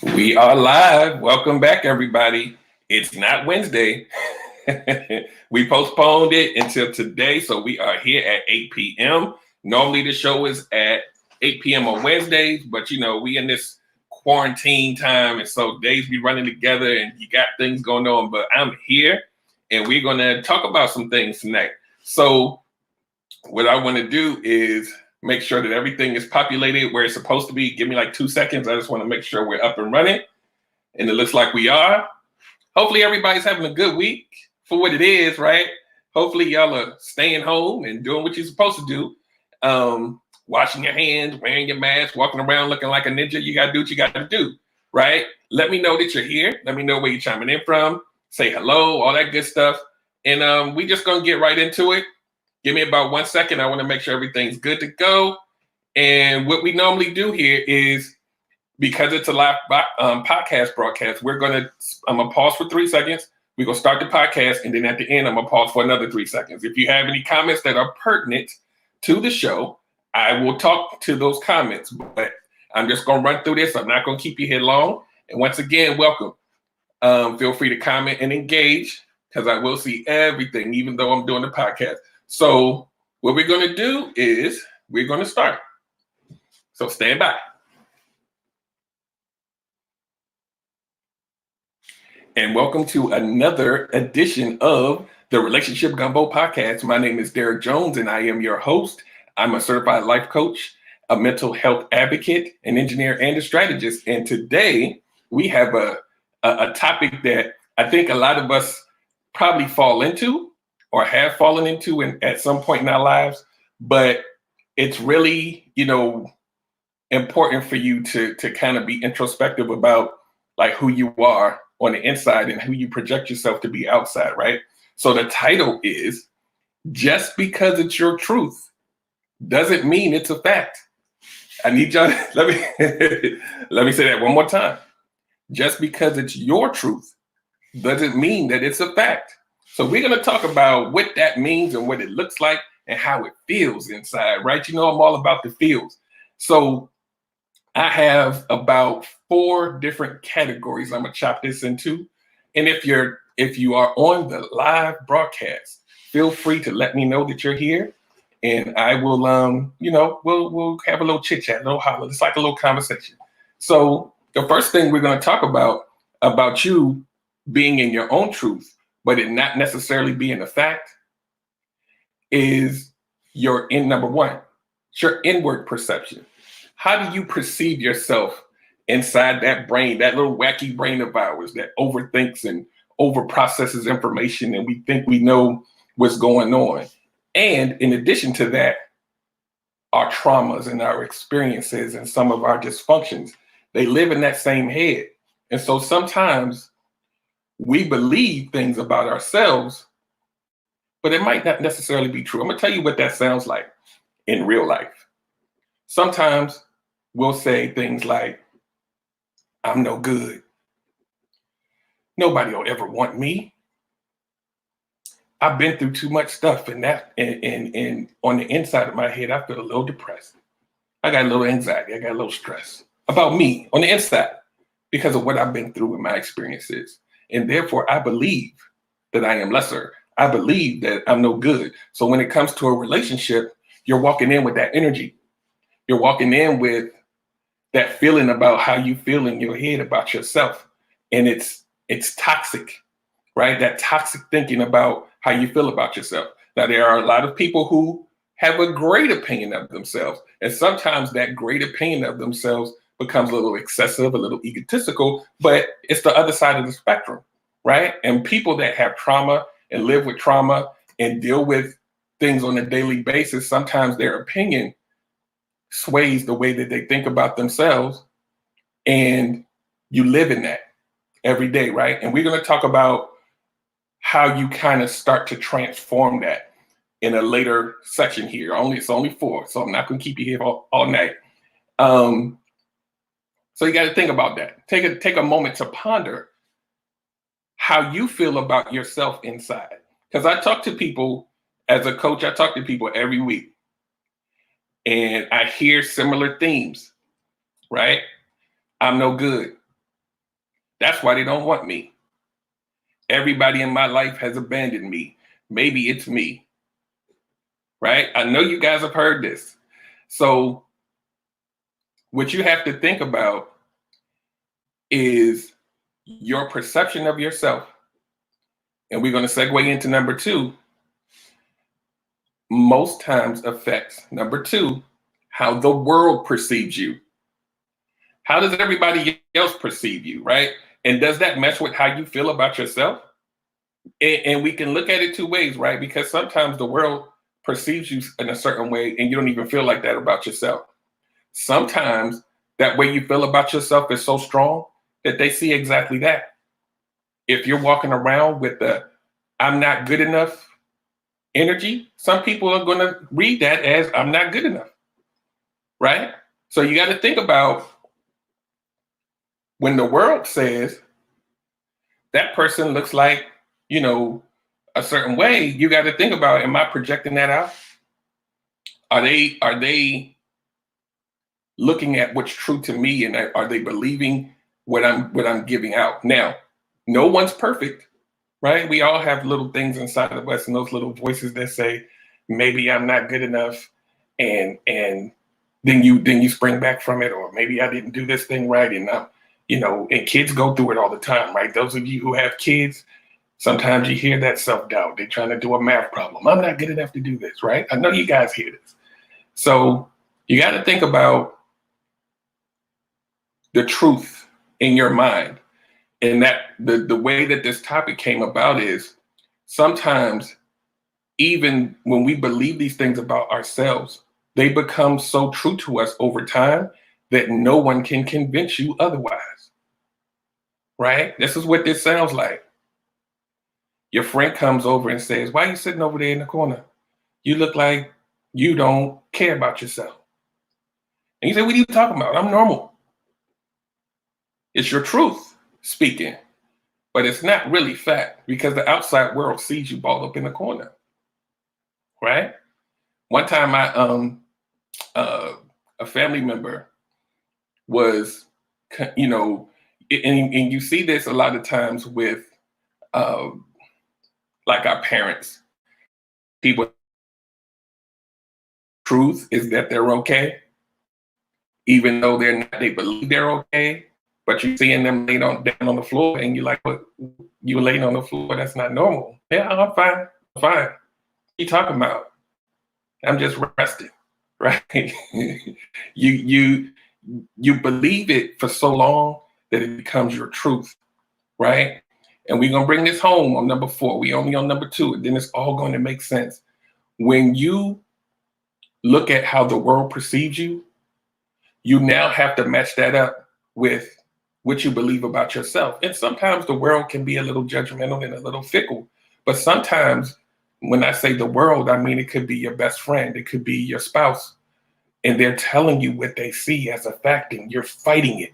We are live. Welcome back, everybody. It's not Wednesday. We postponed it until today, so we are here at 8 p.m. Normally, the show is at 8 p.m. on Wednesdays, but we in this quarantine time, and so days be running together, and you got things going on. But I'm here, and we're gonna talk about some things tonight. So, what I want to do is make sure that everything is populated where it's supposed to be. Give me like 2 seconds. I just want to make sure we're up and running. And it looks like we are. Hopefully everybody's having a good week for what it is, right? Hopefully y'all are staying home and doing what you're supposed to do. Washing your hands, wearing your mask, walking around looking like a ninja. You got to do what you got to do, right? Let me know that you're here. Let me know where you're chiming in from. Say hello, all that good stuff. And we just going to get right into it. Give me about 1 second. I want to make sure everything's good to go. And what we normally do here is, because it's a live podcast broadcast, I'm gonna pause for 3 seconds. We're gonna start the podcast, and then at the end, I'm gonna pause for another 3 seconds. If you have any comments that are pertinent to the show, I will talk to those comments. But I'm just gonna run through this. I'm not gonna keep you here long. And once again, welcome. Feel free to comment and engage, because I will see everything, even though I'm doing the podcast. So what we're gonna do is we're gonna start. So stand by. And welcome to another edition of the Relationship Gumbo Podcast. My name is Derek Jones, and I am your host. I'm a certified life coach, a mental health advocate, an engineer, and a strategist. And today we have a topic that I think a lot of us probably fall into or have fallen into at some point in our lives. But it's really, important for you to kind of be introspective about like who you are on the inside and who you project yourself to be outside, right? So the title is, just because it's your truth doesn't mean it's a fact. I need y'all, let me say that one more time. Just because it's your truth doesn't mean that it's a fact. So we're going to talk about what that means and what it looks like and how it feels inside, right? I'm all about the feels. So I have about 4 different categories I'm gonna chop this into. And if you are on the live broadcast, feel free to let me know that you're here, and I will we'll have a little chit chat, a little holler. It's like a little conversation. So the first thing we're gonna talk about you being in your own truth, but it not necessarily being a fact, is number one, it's your inward perception. How do you perceive yourself inside that brain, that little wacky brain of ours that overthinks and overprocesses information, and we think we know what's going on? And in addition to that, our traumas and our experiences and some of our dysfunctions, they live in that same head. And so sometimes we believe things about ourselves, but it might not necessarily be true. I'm gonna tell you what that sounds like in real life. Sometimes we'll say things like, I'm no good. Nobody will ever want me. I've been through too much stuff, and on the inside of my head, I feel a little depressed. I got a little anxiety. I got a little stress about me on the inside because of what I've been through and my experiences. And therefore, I believe that I am lesser. I believe that I'm no good. So when it comes to a relationship, you're walking in with that energy. You're walking in with that feeling about how you feel in your head about yourself. And it's toxic, right? That toxic thinking about how you feel about yourself. Now, there are a lot of people who have a great opinion of themselves. And sometimes that great opinion of themselves becomes a little excessive, a little egotistical, but it's the other side of the spectrum, right? And people that have trauma and live with trauma and deal with things on a daily basis, sometimes their opinion sways the way that they think about themselves, and you live in that every day, right? And we're going to talk about how you kind of start to transform that in a later section here. It's only 4, so I'm not going to keep you here all night. So you got to think about that. Take a moment to ponder how you feel about yourself inside. Because I talk to people as a coach, I talk to people every week. And I hear similar themes, right? I'm no good. That's why they don't want me. Everybody in my life has abandoned me. Maybe it's me, right? I know you guys have heard this. So what you have to think about is your perception of yourself. And we're going to segue into number two. Most times affects number two, how the world perceives you. How does everybody else perceive you, right? And does that mesh with how you feel about yourself? And we can look at it two ways, right? Because sometimes the world perceives you in a certain way and you don't even feel like that about yourself. Sometimes that way you feel about yourself is so strong that they see exactly that. If you're walking around with the I'm not good enough energy, some people are going to read that as I'm not good enough, right? So you got to think about when the world says that person looks like, a certain way, you got to think about, am I projecting that out? Are they looking at what's true to me, and are they believing what I'm giving out? Now, no one's perfect, right? We all have little things inside of us and those little voices that say, maybe I'm not good enough, and then you spring back from it, or maybe I didn't do this thing right, and and kids go through it all the time, right? Those of you who have kids, sometimes you hear that self-doubt. They're trying to do a math problem. I'm not good enough to do this, right? I know you guys hear this. So you got to think about the truth in your mind. And that the way that this topic came about is sometimes even when we believe these things about ourselves, they become so true to us over time that no one can convince you otherwise, right? This is what this sounds like. Your friend comes over and says, why are you sitting over there in the corner? You look like you don't care about yourself. And you say, what are you talking about? I'm normal. It's your truth speaking, but it's not really fact because the outside world sees you balled up in the corner, right? One time a family member was, and you see this a lot of times with uh, like our parents. People, truth is that they're okay, even though they're not, they believe they're okay, but you're seeing them lay down on the floor and you're like, what, you laying on the floor, that's not normal. Yeah, I'm fine. I'm fine. What are you talking about? I'm just resting, right? you you believe it for so long that it becomes your truth, right? And we're gonna bring this home on number 4. We only on number 2, and then it's all going to make sense. When you look at how the world perceives you, you now have to match that up with what you believe about yourself. And sometimes the world can be a little judgmental and a little fickle. But sometimes when I say the world, I mean it could be your best friend, it could be your spouse, and they're telling you what they see as a fact, and you're fighting it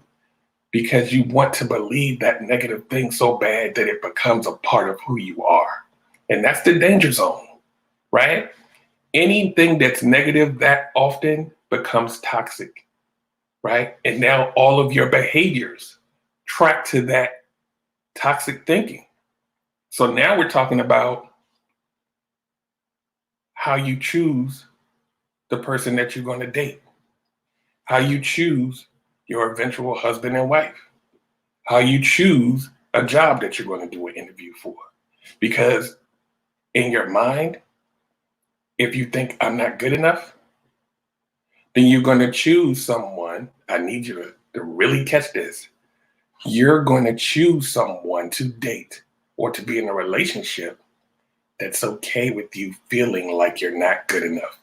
because you want to believe that negative thing so bad that it becomes a part of who you are. And that's the danger zone, right? Anything that's negative that often becomes toxic, right? And now all of your behaviors track to that toxic thinking. So now we're talking about how you choose the person that you're going to date, how you choose your eventual husband and wife, how you choose a job that you're going to do an interview for. Because in your mind, if you think I'm not good enough, then you're going to choose someone. I need you to really catch this. You're going to choose someone to date or to be in a relationship that's okay with you feeling like you're not good enough.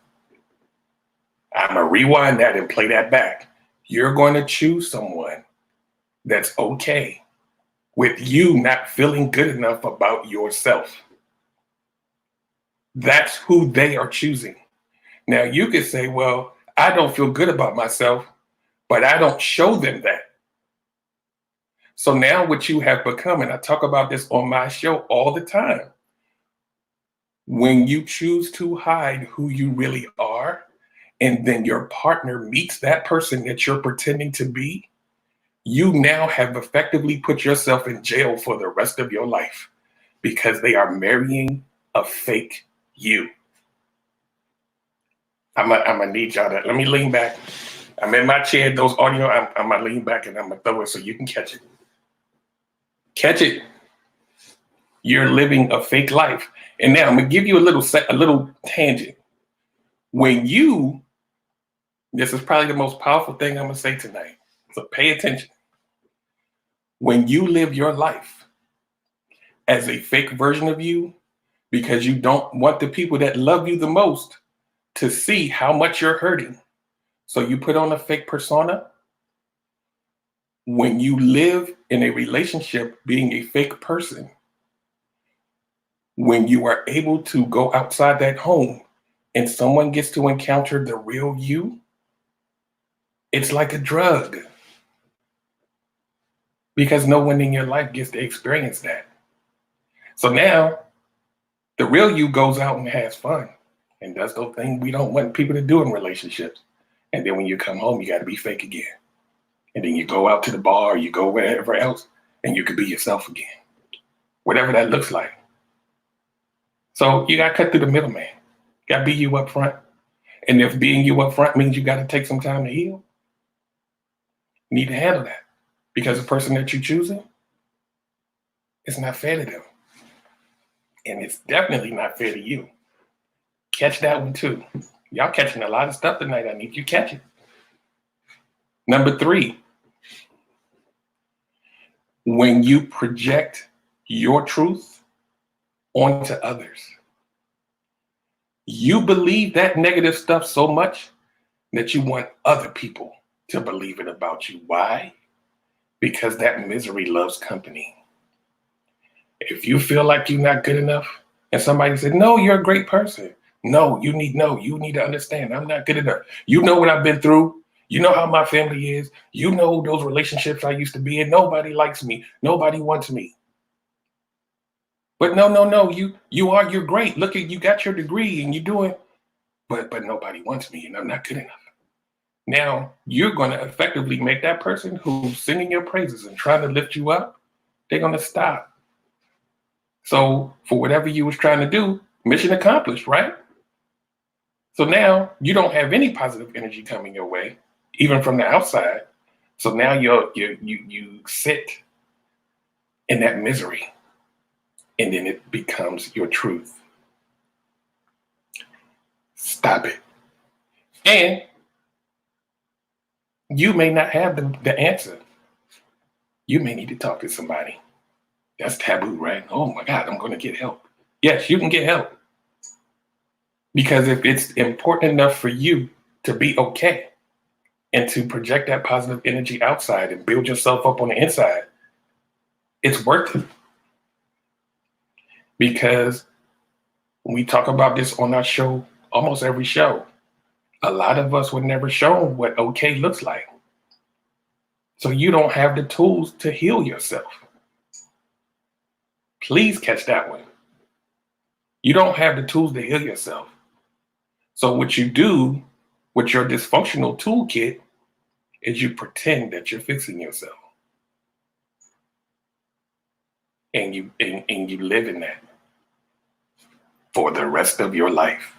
I'm going to rewind that and play that back. You're going to choose someone that's okay with you not feeling good enough about yourself. That's who they are choosing. Now, you could say, well, I don't feel good about myself, but I don't show them that. So now what you have become, and I talk about this on my show all the time, when you choose to hide who you really are, and then your partner meets that person that you're pretending to be, you now have effectively put yourself in jail for the rest of your life because they are marrying a fake you. I'm gonna need y'all to let me lean back. I'm in my chair. Those audio, I'm gonna lean back and I'm gonna throw it so you can catch it. Catch it. You're living a fake life. And now I'm gonna give you a little tangent. This is probably the most powerful thing I'm gonna say tonight. So pay attention. When you live your life as a fake version of you, because you don't want the people that love you the most to see how much you're hurting, so you put on a fake persona. When you live in a relationship being a fake person, when you are able to go outside that home and someone gets to encounter the real you, it's like a drug because no one in your life gets to experience that. So now the real you goes out and has fun and does those things we don't want people to do in relationships. And then when you come home, you got to be fake again. And then you go out to the bar, you go wherever else, and you can be yourself again, whatever that looks like. So you got to cut through the middleman. Got to be you up front. And if being you up front means you got to take some time to heal, you need to handle that. Because the person that you're choosing, it's not fair to them. And it's definitely not fair to you. Catch that one too. Y'all catching a lot of stuff tonight. I need you to catch it. Number 3, when you project your truth onto others, you believe that negative stuff so much that you want other people to believe it about you. Why? Because that misery loves company. If you feel like you're not good enough and somebody said, no, you're a great person. No, you need to understand I'm not good enough. You know what I've been through. You know how my family is. You know those relationships I used to be in. Nobody likes me. Nobody wants me. But no, you're great. Look at, you got your degree and you're doing, but nobody wants me and I'm not good enough. Now you're going to effectively make that person who's singing your praises and trying to lift you up, they're going to stop. So for whatever you was trying to do, mission accomplished, right? So now you don't have any positive energy coming your way, even from the outside. So now you sit in that misery, and then it becomes your truth. Stop it. And you may not have the answer. You may need to talk to somebody. That's taboo, right? Oh my God, I'm going to get help. Yes, you can get help. Because if it's important enough for you to be okay and to project that positive energy outside and build yourself up on the inside, it's worth it. Because when we talk about this on our show, almost every show, a lot of us were never shown what okay looks like. So you don't have the tools to heal yourself. Please catch that one. You don't have the tools to heal yourself. So what you do with your dysfunctional toolkit is you pretend that you're fixing yourself. And you live in that for the rest of your life.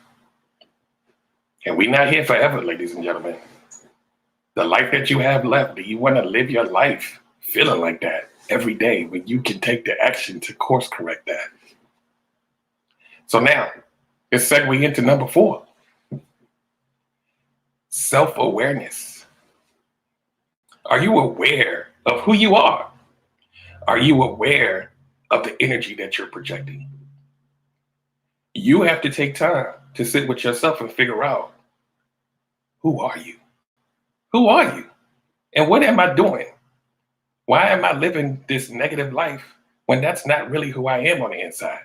And we're not here forever, ladies and gentlemen. The life that you have left, do you want to live your life feeling like that every day when you can take the action to course correct that? So now, let's segue into number 4. Self-awareness. Are you aware of who you are? Are you aware of the energy that you're projecting? You have to take time to sit with yourself and figure out, who are you? Who are you? And what am I doing? Why am I living this negative life when that's not really who I am on the inside?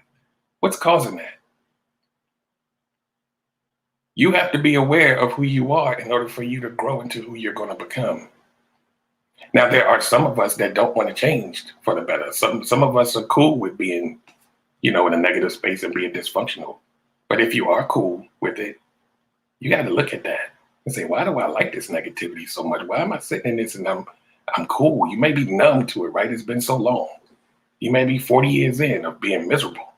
What's causing that? You have to be aware of who you are in order for you to grow into who you're going to become. Now, there are some of us that don't want to change for the better. Some of us are cool with being, in a negative space and being dysfunctional. But if you are cool with it, you got to look at that and say, why do I like this negativity so much? Why am I sitting in this and I'm cool. You may be numb to it, right? It's been so long. You may be 40 years in of being miserable.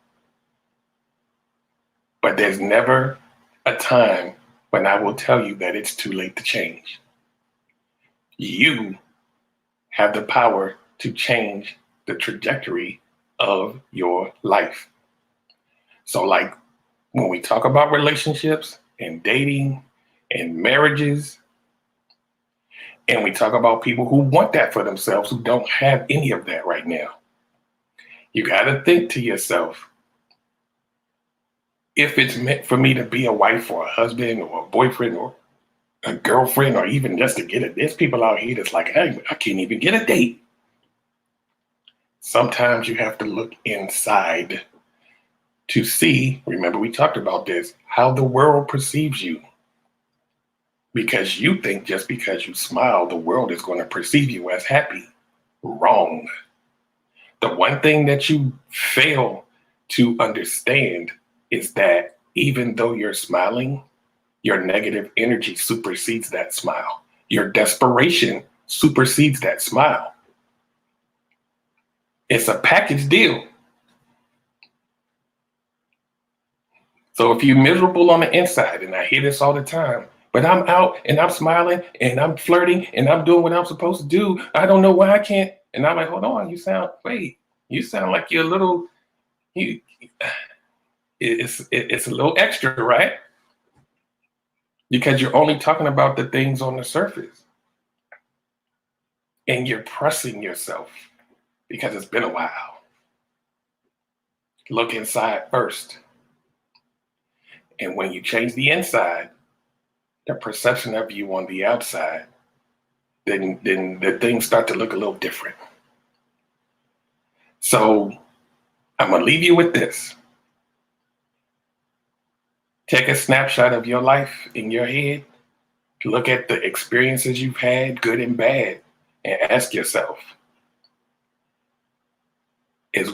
But there's never a time when I will tell you that it's too late to change. You have the power to change the trajectory of your life. So, like when we talk about relationships and dating and marriages, and we talk about people who want that for themselves, who don't have any of that right now, you got to think to yourself, if it's meant for me to be a wife or a husband or a boyfriend or a girlfriend or even just to get it, there's people out here that's like, hey, I can't even get a date. Sometimes you have to look inside to see, remember we talked about this, how the world perceives you. Because you think just because you smile, the world is going to perceive you as happy. Wrong. The one thing that you fail to understand is that even though you're smiling, your negative energy supersedes that smile. Your desperation supersedes that smile. It's a package deal. So if you're miserable on the inside, and I hear this all the time, but I'm out and I'm smiling and I'm flirting and I'm doing what I'm supposed to do, I don't know why I can't. And I'm like, hold on, you sound like you're a little, it's a little extra, right? Because you're only talking about the things on the surface. And you're pressing yourself because it's been a while. Look inside first. And when you change the inside, the perception of you on the outside, then the things start to look a little different. So I'm going to leave you with this. Take a snapshot of your life in your head. Look at the experiences you've had, good and bad, and ask yourself,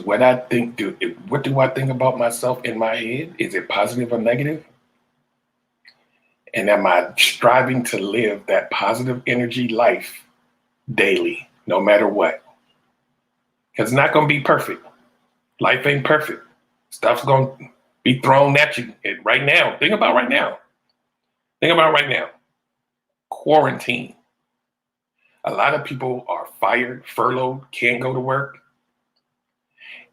what do I think about myself in my head? Is it positive or negative? And am I striving to live that positive energy life daily, no matter what? Because it's not going to be perfect. Life ain't perfect. Stuff's going to be thrown at you right now. Think about right now. Quarantine. A lot of people are fired, furloughed, can't go to work.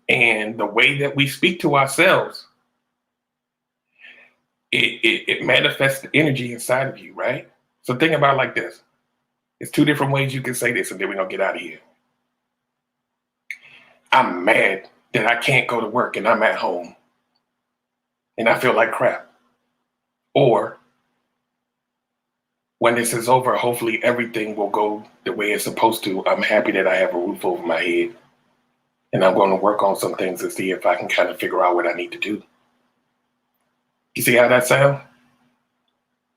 And the way that we speak to ourselves, it manifests the energy inside of you, right? So think about it like this. It's two different ways you can say this, and then we're going to get out of here. I'm mad that I can't go to work and I'm at home and I feel like crap. Or when this is over, hopefully everything will go the way it's supposed to. I'm happy that I have a roof over my head and I'm going to work on some things to see if I can kind of figure out what I need to do. You see how that sounds?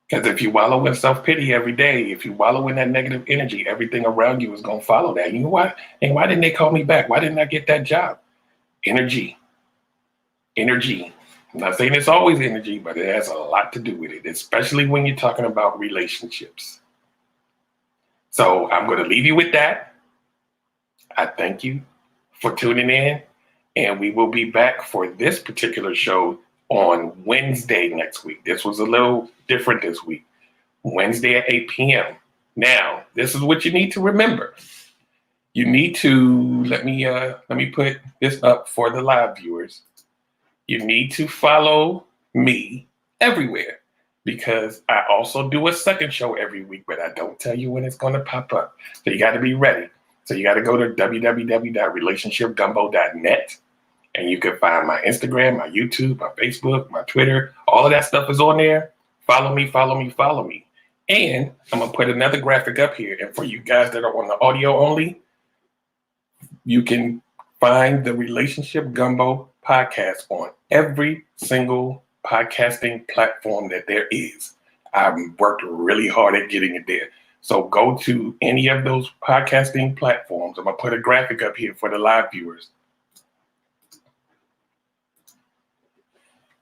Because if you wallow in self-pity every day, if you wallow in that negative energy, everything around you is going to follow that. You know why? And why didn't they call me back? Why didn't I get that job? Energy. I'm not saying it's always energy, but it has a lot to do with it, especially when you're talking about relationships. So I'm going to leave you with that. I thank you for tuning in, and we will be back for this particular show on Wednesday next week. This was a little different this week. Wednesday at 8 p.m. Now, this is what you need to remember. You need to, let me put this up for the live viewers. You need to follow me everywhere because I also do a second show every week, but I don't tell you when it's going to pop up. So you got to be ready. So you got to go to www.relationshipgumbo.net and you can find my Instagram, my YouTube, my Facebook, my Twitter. All of that stuff is on there. Follow me. And I'm going to put another graphic up here. And for you guys that are on the audio only, you can find the Relationship Gumbo podcast on every single podcasting platform that there is. I've worked really hard at getting it there. So go to any of those podcasting platforms. I'm going to put a graphic up here for the live viewers.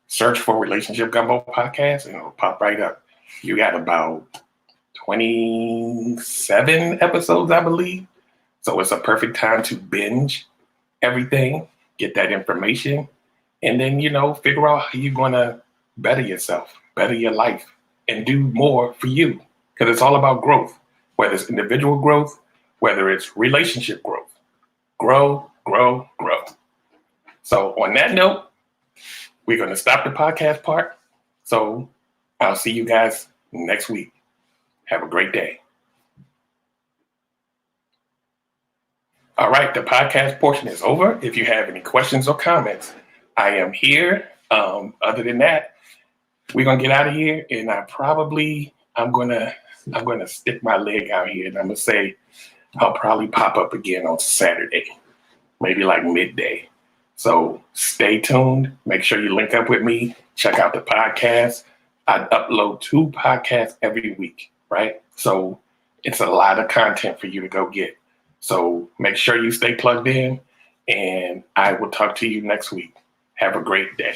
Search for Relationship Gumbo podcast and it'll pop right up. You got about 27 episodes, I believe. So it's a perfect time to binge everything, get that information, and then, figure out how you're going to better yourself, better your life, and do more for you. Because it's all about growth, whether it's individual growth, whether it's relationship growth. Grow, grow, grow. So on that note, we're going to stop the podcast part. So I'll see you guys next week. Have a great day. All right, the podcast portion is over. If you have any questions or comments, I am here. Other than that, we're gonna get out of here, and I'm gonna stick my leg out here, and I'm gonna say I'll probably pop up again on Saturday, maybe like midday. So stay tuned. Make sure you link up with me. Check out the podcast. I upload 2 podcasts every week, right? So it's a lot of content for you to go get. So make sure you stay plugged in, and I will talk to you next week. Have a great day.